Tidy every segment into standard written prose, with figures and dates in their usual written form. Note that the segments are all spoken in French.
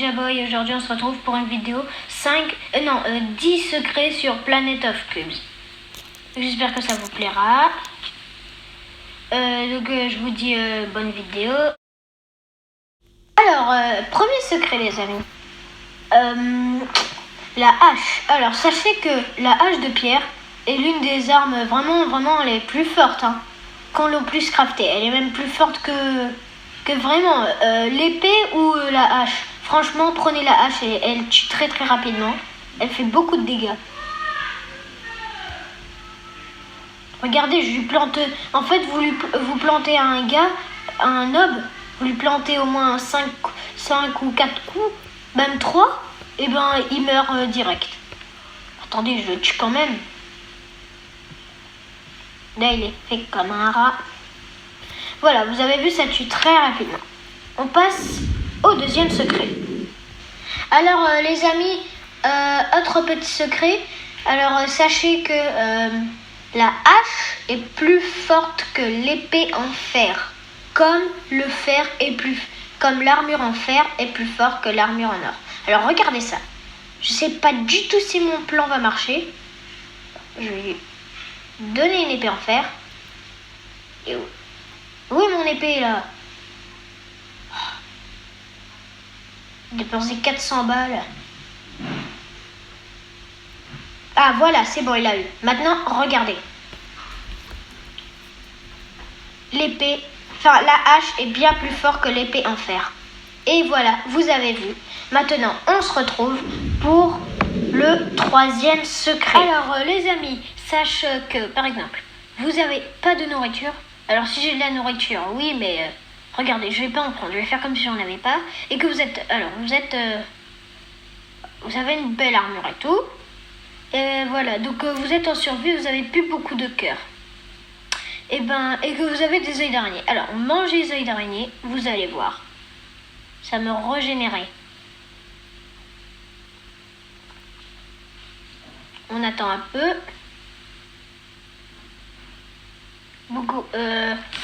Ninja Boy. Aujourd'hui on se retrouve pour une vidéo 10 secrets sur Planet of Cubes. J'espère que ça vous plaira. Je vous dis bonne vidéo. Alors, premier secret les amis. La hache. Alors sachez que la hache de pierre est l'une des armes vraiment les plus fortes qu'on l'ait plus craftée. Elle est même plus forte que vraiment l'épée ou la hache. Franchement, prenez la hache et elle tue très rapidement. Elle fait beaucoup de dégâts. Regardez, je lui plante... En fait, vous plantez un gars, un nob, vous lui plantez au moins 5 ou 4 coups, même 3, et ben il meurt direct. Attendez, je le tue quand même. Là, il est fait comme un rat. Voilà, vous avez vu, ça tue très rapidement. On passe au deuxième secret. Alors, les amis, autre petit secret. Alors, sachez que la hache est plus forte que l'épée en fer. Comme l'armure en fer est plus forte que l'armure en or. Alors, regardez ça. Je sais pas du tout si mon plan va marcher. Je vais lui donner une épée en fer. Et où est mon épée là? J'ai dépensé 400 balles. Ah voilà, c'est bon, il a eu. Maintenant, regardez. La hache est bien plus forte que l'épée en fer. Et voilà, vous avez vu. Maintenant, on se retrouve pour le troisième secret. Alors, les amis, sachez que, par exemple, vous n'avez pas de nourriture. Alors, si j'ai de la nourriture, oui, mais regardez, je vais pas en prendre. Je vais faire comme si j'en avais pas. Et que vous avez une belle armure et tout. Et voilà, donc vous êtes en survie, vous avez plus beaucoup de cœur. Et que vous avez des œils d'araignée. Alors, mangez les œils d'araignée, vous allez voir. Ça me régénérait. On attend un peu.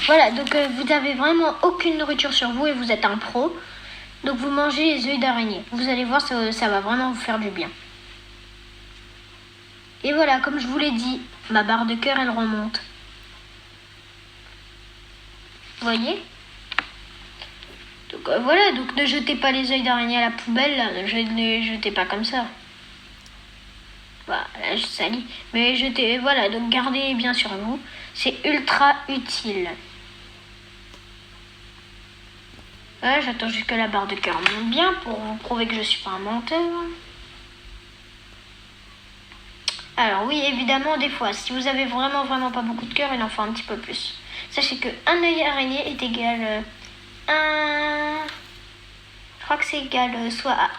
Voilà, donc vous avez vraiment aucune nourriture sur vous et vous êtes un pro. Donc vous mangez les œils d'araignée. Vous allez voir, ça va vraiment vous faire du bien. Et voilà, comme je vous l'ai dit, ma barre de cœur, elle remonte. Vous voyez? Donc voilà, donc ne jetez pas les œils d'araignée à la poubelle, là. Ne les jetez pas comme ça. Voilà, là je salis. Mais voilà, donc gardez bien sur vous. C'est ultra utile. Voilà, j'attends juste que la barre de cœur monte bien pour vous prouver que je suis pas un menteur. Alors oui, évidemment, des fois, si vous avez vraiment pas beaucoup de cœur, il en faut un petit peu plus. Sachez que un œil araignée est égal à... Je crois que c'est égal soit à...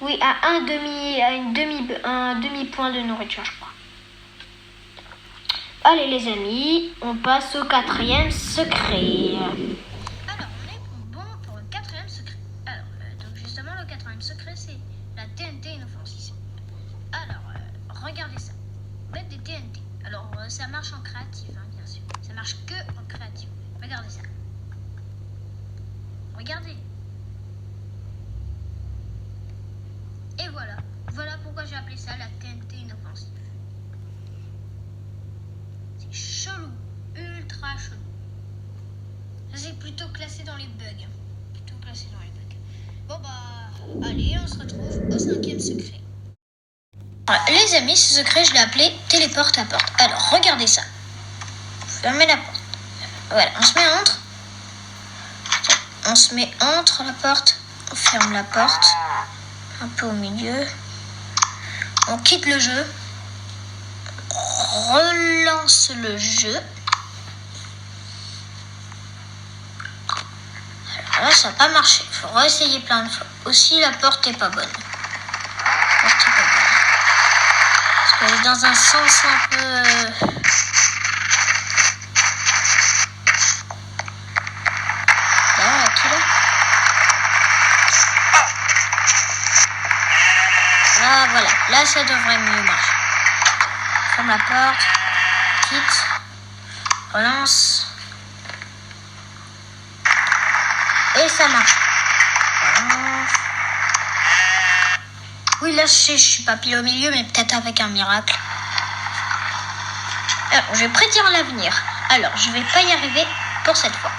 Oui, à un demi point de nourriture, je crois. Allez les amis, on passe au quatrième secret. Alors, on est bon pour le quatrième secret. Alors, donc justement, le quatrième secret, c'est la TNT inoffensive. Alors, regardez ça. Vous mettez des TNT. Alors, ça marche en créatif, bien sûr. Ça marche que en créatif. Regardez ça. Regardez. Et voilà. Voilà pourquoi j'ai appelé ça la TNT inoffensive. C'est chelou. Ultra chelou. Ça, c'est plutôt classé dans les bugs. Bon, allez, on se retrouve au cinquième secret. Les amis, ce secret, je l'ai appelé téléporte à porte. Alors, regardez ça. Fermez la porte. Voilà, on se met entre la porte. On ferme la porte. Un peu au milieu. On quitte le jeu. On relance le jeu. Alors là, ça n'a pas marché. Il faut réessayer plein de fois. Aussi, la porte n'est pas bonne. Elle est dans un sens un peu... Là, voilà. Là, ça devrait mieux marcher. Ferme la porte. Quitte. Relance. Et ça marche. Oui, là, je suis pas pile au milieu, mais peut-être avec un miracle. Alors, je vais prédire l'avenir. Alors, je vais pas y arriver pour cette fois.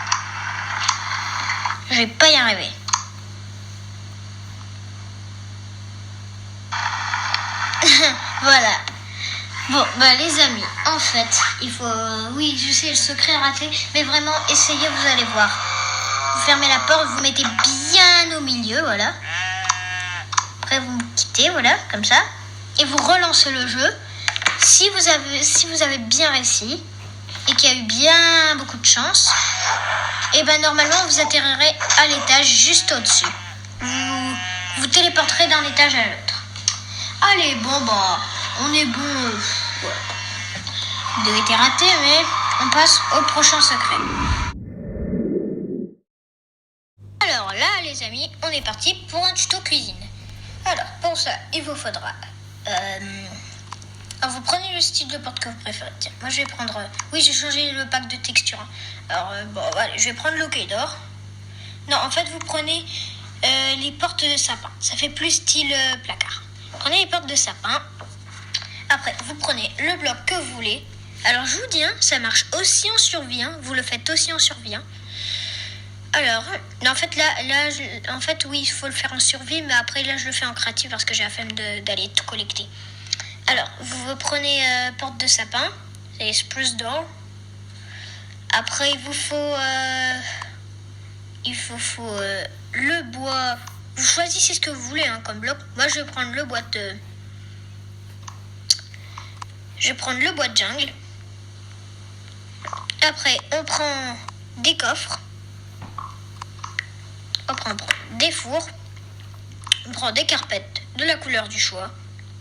Je vais pas y arriver. Voilà. Bon, bah les amis, en fait, il faut... Oui, je sais, le secret raté, mais vraiment, essayez, vous allez voir. Vous fermez la porte, vous mettez bien au milieu, voilà. Après, vous me quittez, voilà, comme ça. Et vous relancez le jeu. Si vous avez bien réussi, et qu'il y a eu bien beaucoup de chance, et ben normalement, vous atterrirez à l'étage juste au-dessus. Vous téléporterez d'un étage à l'autre. Allez, bon, bah, on est bon. Ouais. Il a été raté, mais on passe au prochain secret. Alors là, les amis, on est parti pour un tuto cuisine. Alors, pour ça, il vous faudra... Alors, vous prenez le style de porte que vous préférez. Tiens, moi, je vais prendre... Oui, j'ai changé le pack de texture. Alors, bon, allez, je vais prendre l'Ok d'or. Non, en fait, vous prenez les portes de sapin. Ça fait plus style placard. Prenez les portes de sapin. Après, vous prenez le bloc que vous voulez. Alors, je vous dis, hein, ça marche aussi en survie. Hein, vous le faites aussi en survie. Hein. Alors, en fait, en fait, oui, il faut le faire en survie. Mais après, là, je le fais en créatif parce que j'ai la flemme d'aller tout collecter. Alors, vous prenez porte de sapin. C'est spruce door. Après, il vous faut... le bois. Vous choisissez ce que vous voulez hein, comme bloc. Moi, je vais prendre le bois de... Je vais prendre le bois de jungle. Après, on prend des coffres. Après, on prend des fours. On prend des carpettes de la couleur du choix.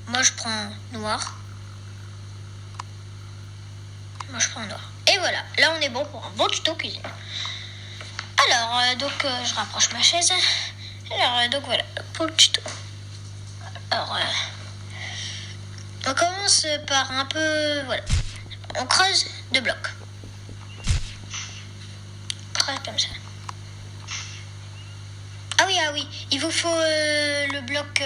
Moi, je prends noir. Moi, je prends noir. Et voilà, là, on est bon pour un bon tuto cuisine. Alors, je rapproche ma chaise. Alors, donc voilà, pour le tuto. Alors, on commence par un peu... Voilà. On creuse 2 blocs. Creuse comme ça. Ah oui. Il vous faut le bloc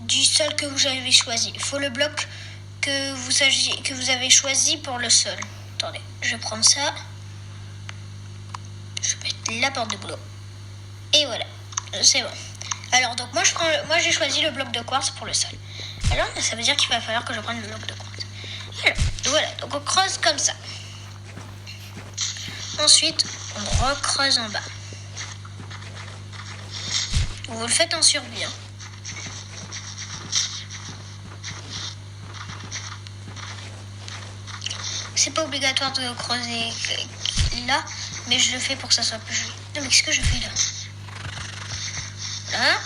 du sol que vous avez choisi. Il faut le bloc que vous avez choisi pour le sol. Attendez, je vais prendre ça. Je vais mettre la porte de boulot. Et voilà, c'est bon. Alors, donc moi j'ai choisi le bloc de quartz pour le sol. Alors, ça veut dire qu'il va falloir que je prenne le bloc de quartz. Alors, voilà, donc on creuse comme ça. Ensuite, on recreuse en bas. Vous le faites en survie. Hein. C'est pas obligatoire de creuser là, mais je le fais pour que ça soit plus joli. Non, mais qu'est-ce que je fais là? Voilà.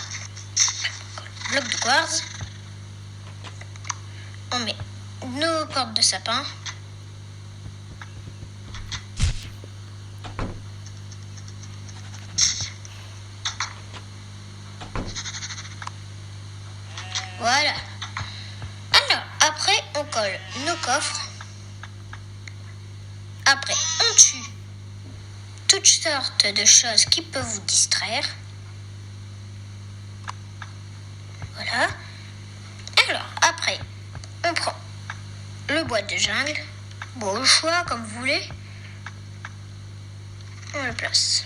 Bloc de quartz. On met nos portes de sapin. Voilà. Alors, après, on colle nos coffres. Après, on tue toutes sortes de choses qui peuvent vous distraire. Voilà. Alors, après, on prend le bois de jungle. Bon, au choix, comme vous voulez. On le place.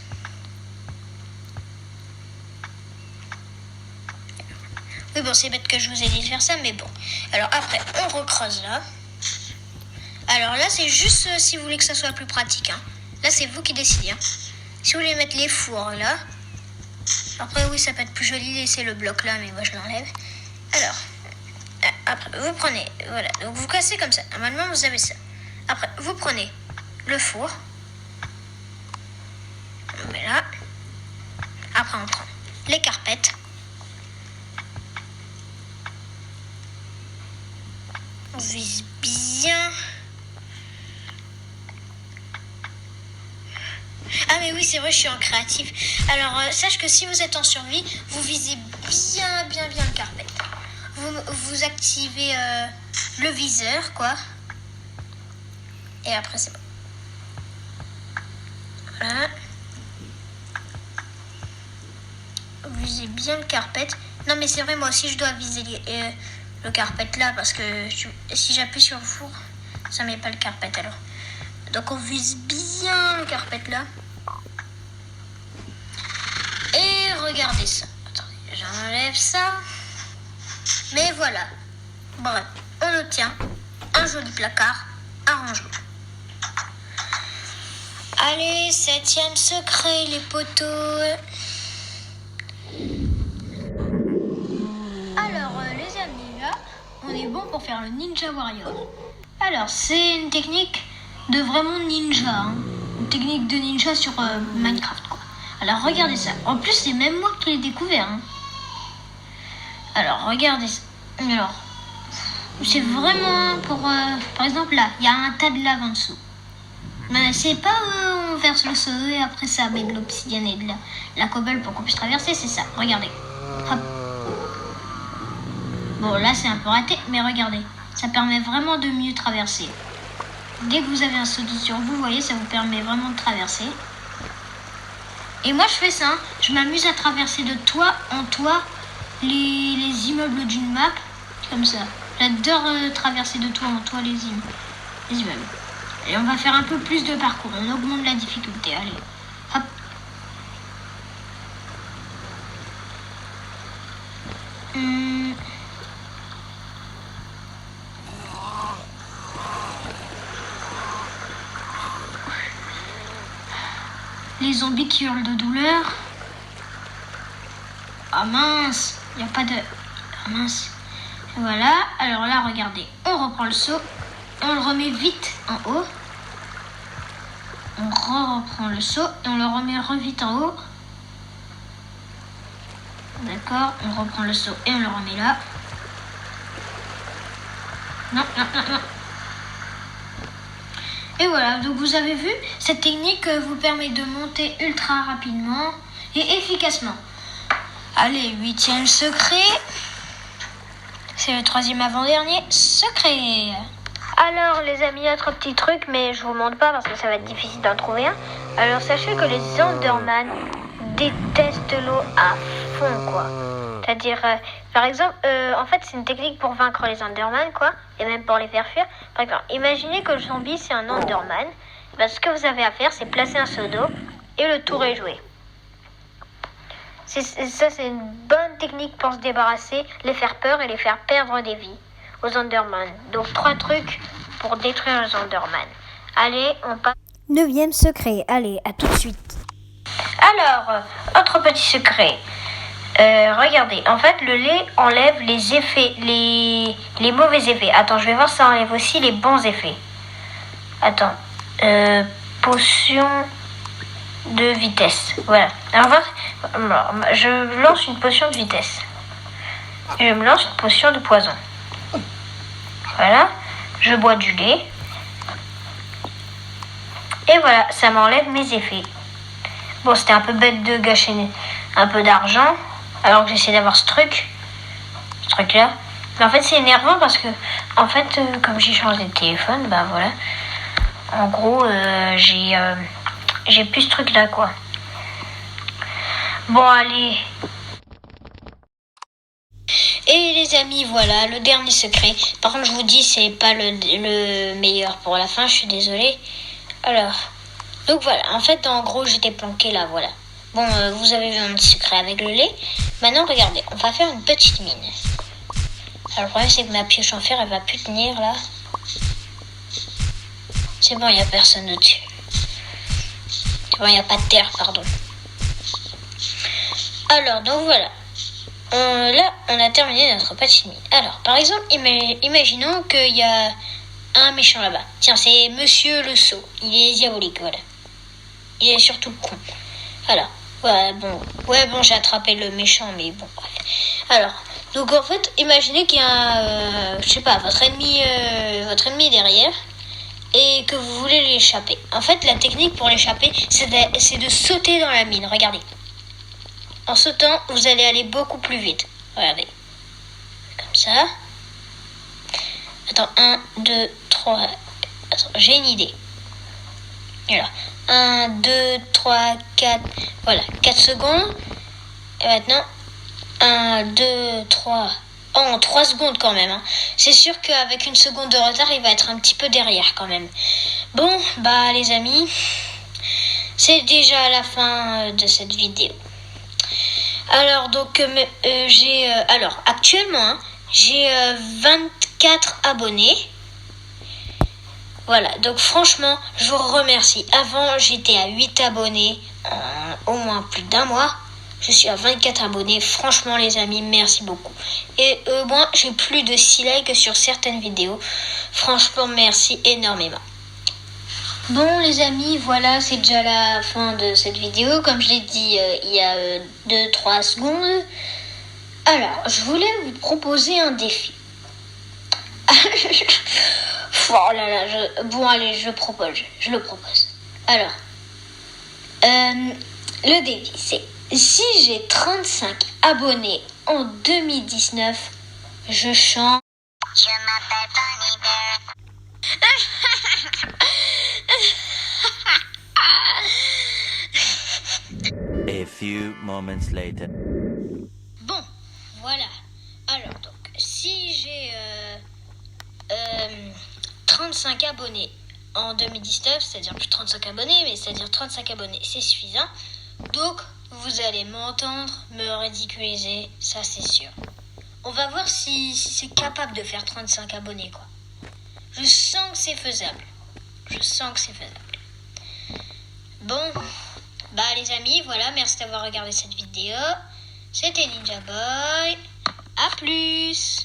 Oui, bon, c'est bête que je vous ai dit de faire ça, mais bon. Alors, après, on recreuse là. Alors là, c'est juste si vous voulez que ça soit plus pratique. Hein. Là, c'est vous qui décidez. Hein. Si vous voulez mettre les fours là. Après, oui, ça peut être plus joli laisser le bloc là, mais moi, je l'enlève. Alors, après, vous prenez... Voilà, donc vous cassez comme ça. Normalement, vous avez ça. Après, vous prenez le four. On met là. Après, on prend les carpettes. On vise bien... Ah mais oui, c'est vrai, je suis en créatif. Alors, sache que si vous êtes en survie, vous visez bien le carpet. Vous activez le viseur, quoi. Et après, c'est bon. Voilà. Vous visez bien le carpet. Non mais c'est vrai, moi aussi je dois viser le carpet là parce que si j'appuie sur le four, ça met pas le carpet alors. Donc on vise bien le carpet là. Et regardez ça. Attendez, j'enlève ça. Mais voilà. Bref, on obtient un joli placard à rangement. Allez, 7e secret, les poteaux. Alors, les amis, là, on est bon pour faire le Ninja Warrior. Alors, c'est une technique de vraiment ninja. Hein. Une technique de ninja sur Minecraft, quoi. Alors, regardez ça. En plus, c'est même moi qui l'ai découvert. Hein. Alors, regardez ça. Alors, c'est vraiment pour... par exemple, là, il y a un tas de lave en dessous. Mais c'est pas on verse le seau et après ça met de l'obsidienne et de la cobble pour qu'on puisse traverser, c'est ça. Regardez. Hop. Bon, là, c'est un peu raté, mais regardez. Ça permet vraiment de mieux traverser. Dès que vous avez un seau d'eau sur vous, vous voyez, ça vous permet vraiment de traverser. Et moi, je fais ça. Hein. Je m'amuse à traverser de toit en toit les immeubles d'une map. Comme ça. J'adore traverser de toit en toit les immeubles. Et on va faire un peu plus de parcours. On augmente la difficulté. Allez. Hop. Les zombies qui hurlent de douleur. Ah mince. Il n'y a pas de... Ah mince. Et voilà. Alors là, regardez. On reprend le seau. On le remet vite en haut. On reprend le seau et on le remet vite en haut. D'accord, on reprend le seau et on le remet là. Non. Et voilà, donc vous avez vu, cette technique vous permet de monter ultra rapidement et efficacement. Allez, 8e secret. C'est le 3e avant-dernier secret. Alors les amis, autre petit truc, mais je vous montre pas parce que ça va être difficile d'en trouver un. Alors sachez que les Enderman détestent l'eau à fond, quoi. C'est-à-dire, par exemple, en fait c'est une technique pour vaincre les Enderman, quoi, et même pour les faire fuir. Par exemple, imaginez que le zombie c'est un Enderman. Ben, ce que vous avez à faire, c'est placer un seau d'eau et le tour est joué. Ça c'est une bonne technique pour se débarrasser, les faire peur et les faire perdre des vies aux Enderman. Donc 3 trucs pour détruire les Enderman. Allez, on passe. 9e secret, allez, à tout de suite. Alors, autre petit secret. Regardez, en fait le lait enlève les effets, les mauvais effets. Attends, je vais voir si ça enlève aussi les bons effets. Attends, potion de vitesse. Voilà. Alors je lance une potion de vitesse. Et je me lance une potion de poison. Voilà, je bois du lait. Et voilà, ça m'enlève mes effets. Bon, c'était un peu bête de gâcher un peu d'argent, alors que j'essaie d'avoir ce truc-là. Mais en fait, c'est énervant parce que, en fait, comme j'ai changé de téléphone, ben voilà. En gros, j'ai plus ce truc-là, quoi. Bon, allez. Et les amis, voilà, le dernier secret. Par contre, je vous dis, c'est pas le meilleur pour la fin, je suis désolée. Alors, donc voilà, en fait, en gros, j'étais planquée là, voilà. Bon, vous avez vu mon petit secret avec le lait. Maintenant, regardez, on va faire une petite mine. Alors, le problème, c'est que ma pioche en fer, elle va plus tenir là. C'est bon, il n'y a personne au-dessus. C'est bon, il n'y a pas de terre, pardon. Alors, donc voilà. Là, on a terminé notre petite mine. Alors, par exemple, imaginons qu'il y a un méchant là-bas. Tiens, c'est Monsieur le Sceau. Il est diabolique, voilà. Il est surtout con. Alors, voilà, bon, j'ai attrapé le méchant, mais bon, bref. Alors, donc en fait, imaginez qu'il y a, je sais pas, votre ennemi derrière, et que vous voulez l'échapper. En fait, la technique pour l'échapper, c'est de sauter dans la mine. Regardez. En sautant, vous allez aller beaucoup plus vite. Regardez. Comme ça. Attends, 1, 2, 3. Attends, j'ai une idée. Alors, 1, 2, 3, 4. Voilà, 4 secondes. Et maintenant, 1, 2, 3. Oh, en 3 secondes quand même. Hein. C'est sûr qu'avec une seconde de retard, il va être un petit peu derrière quand même. Bon, bah les amis, c'est déjà la fin de cette vidéo. Alors donc actuellement j'ai 24 abonnés. Voilà, donc franchement, je vous remercie. Avant, j'étais à 8 abonnés au moins plus d'un mois. Je suis à 24 abonnés. Franchement, les amis, merci beaucoup. Et moi, j'ai plus de 6 likes sur certaines vidéos. Franchement, merci énormément. Bon, les amis, voilà, c'est déjà la fin de cette vidéo. Comme je l'ai dit il y a 2-3 secondes. Alors, je voulais vous proposer un défi. Oh là là, bon allez, je le propose. Alors, le défi, c'est si j'ai 35 abonnés en 2019, je chante. Je m'appelle Bunny Bear. A few moments later. Bon, voilà. Alors donc, si j'ai 35 abonnés en 2019, c'est-à-dire plus 35 abonnés, mais c'est-à-dire 35 abonnés, c'est suffisant. Donc, vous allez m'entendre me ridiculiser, ça c'est sûr. On va voir si c'est capable de faire 35 abonnés, quoi. Je sens que c'est faisable. Bon, bah les amis, voilà, merci d'avoir regardé cette vidéo. C'était Ninja Boy. À plus.